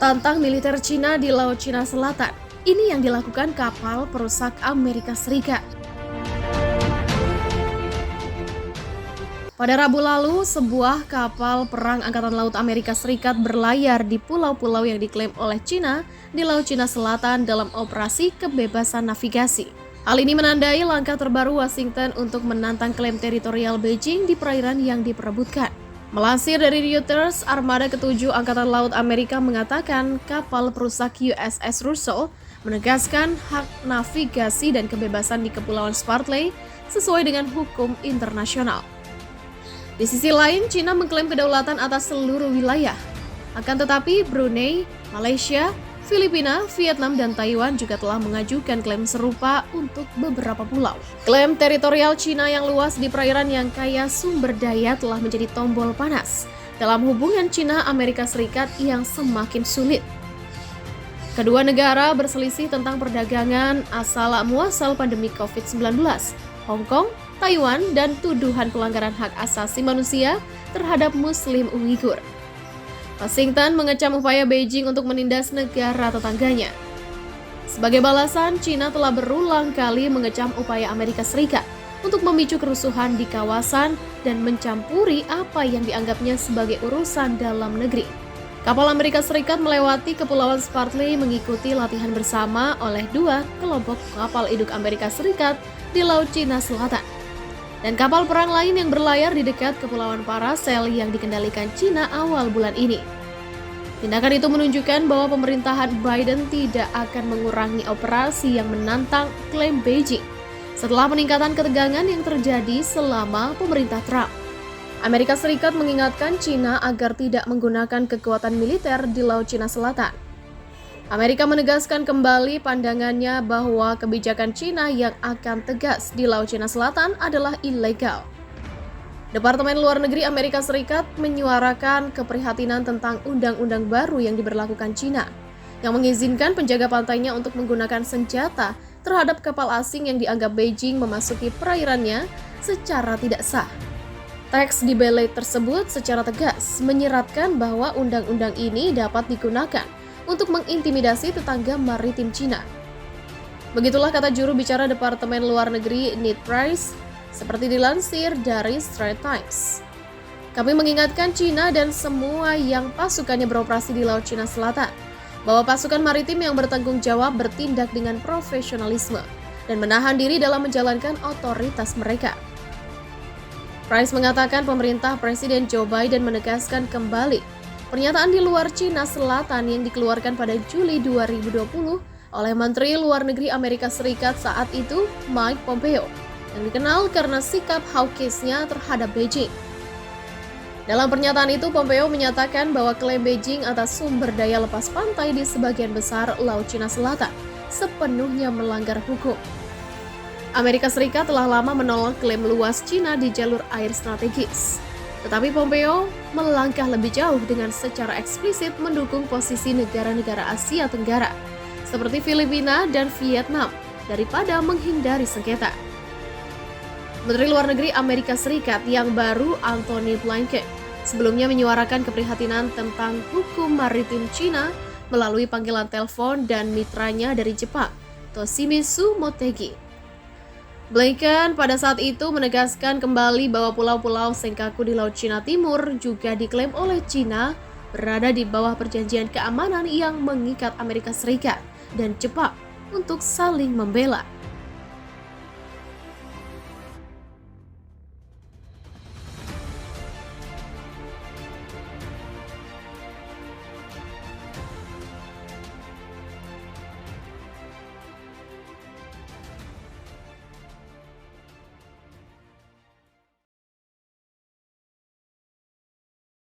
Tantang militer Cina di Laut Cina Selatan. Ini yang dilakukan kapal perusak Amerika Serikat. Pada Rabu lalu, sebuah kapal perang Angkatan Laut Amerika Serikat berlayar di pulau-pulau yang diklaim oleh Cina di Laut Cina Selatan dalam operasi kebebasan navigasi. Hal ini menandai langkah terbaru Washington untuk menantang klaim teritorial Beijing di perairan yang diperebutkan. Melansir dari Reuters, Armada ke-7 Angkatan Laut Amerika mengatakan kapal perusak USS Russell menegaskan hak navigasi dan kebebasan di Kepulauan Spratly sesuai dengan hukum internasional. Di sisi lain, Cina mengklaim kedaulatan atas seluruh wilayah. Akan tetapi, Brunei, Malaysia, Filipina, Vietnam, dan Taiwan juga telah mengajukan klaim serupa untuk beberapa pulau. Klaim teritorial Cina yang luas di perairan yang kaya sumber daya telah menjadi tombol panas dalam hubungan Cina-Amerika Serikat yang semakin sulit. Kedua negara berselisih tentang perdagangan asal-muasal pandemi COVID-19, Hong Kong, Taiwan, dan tuduhan pelanggaran hak asasi manusia terhadap Muslim Uighur. Washington mengecam upaya Beijing untuk menindas negara tetangganya. Sebagai balasan, Cina telah berulang kali mengecam upaya Amerika Serikat untuk memicu kerusuhan di kawasan dan mencampuri apa yang dianggapnya sebagai urusan dalam negeri. Kapal Amerika Serikat melewati Kepulauan Spratly mengikuti latihan bersama oleh dua kelompok kapal induk Amerika Serikat di Laut Cina Selatan. Dan kapal perang lain yang berlayar di dekat Kepulauan Paracel yang dikendalikan Cina awal bulan ini. Tindakan itu menunjukkan bahwa pemerintahan Biden tidak akan mengurangi operasi yang menantang klaim Beijing setelah peningkatan ketegangan yang terjadi selama pemerintah Trump. Amerika Serikat mengingatkan Cina agar tidak menggunakan kekuatan militer di Laut Cina Selatan. Amerika menegaskan kembali pandangannya bahwa kebijakan Cina yang akan tegas di Laut Cina Selatan adalah ilegal. Departemen Luar Negeri Amerika Serikat menyuarakan keprihatinan tentang undang-undang baru yang diberlakukan Cina, yang mengizinkan penjaga pantainya untuk menggunakan senjata terhadap kapal asing yang dianggap Beijing memasuki perairannya secara tidak sah. Teks di belai tersebut secara tegas menyeratkan bahwa undang-undang ini dapat digunakan untuk mengintimidasi tetangga maritim Cina. Begitulah kata juru bicara Departemen Luar Negeri Ned Price, seperti dilansir dari Straits Times. Kami mengingatkan Cina dan semua yang pasukannya beroperasi di Laut Cina Selatan, bahwa pasukan maritim yang bertanggung jawab bertindak dengan profesionalisme dan menahan diri dalam menjalankan otoritas mereka. Price mengatakan pemerintah Presiden Joe Biden menegaskan kembali pernyataan di luar Cina Selatan yang dikeluarkan pada Juli 2020 oleh Menteri Luar Negeri Amerika Serikat saat itu, Mike Pompeo, yang dikenal karena sikap hawkish-nya terhadap Beijing. Dalam pernyataan itu, Pompeo menyatakan bahwa klaim Beijing atas sumber daya lepas pantai di sebagian besar Laut Cina Selatan sepenuhnya melanggar hukum. Amerika Serikat telah lama menolak klaim luas Cina di jalur air strategis. Tetapi Pompeo melangkah lebih jauh dengan secara eksplisit mendukung posisi negara-negara Asia Tenggara seperti Filipina dan Vietnam daripada menghindari sengketa. Menteri Luar Negeri Amerika Serikat yang baru, Antony Blinken, sebelumnya menyuarakan keprihatinan tentang hukum maritim Cina melalui panggilan telepon dan mitranya dari Jepang, Toshimitsu Motegi. Blinken pada saat itu menegaskan kembali bahwa pulau-pulau Senkaku di Laut Cina Timur juga diklaim oleh Cina berada di bawah perjanjian keamanan yang mengikat Amerika Serikat dan Jepang untuk saling membela.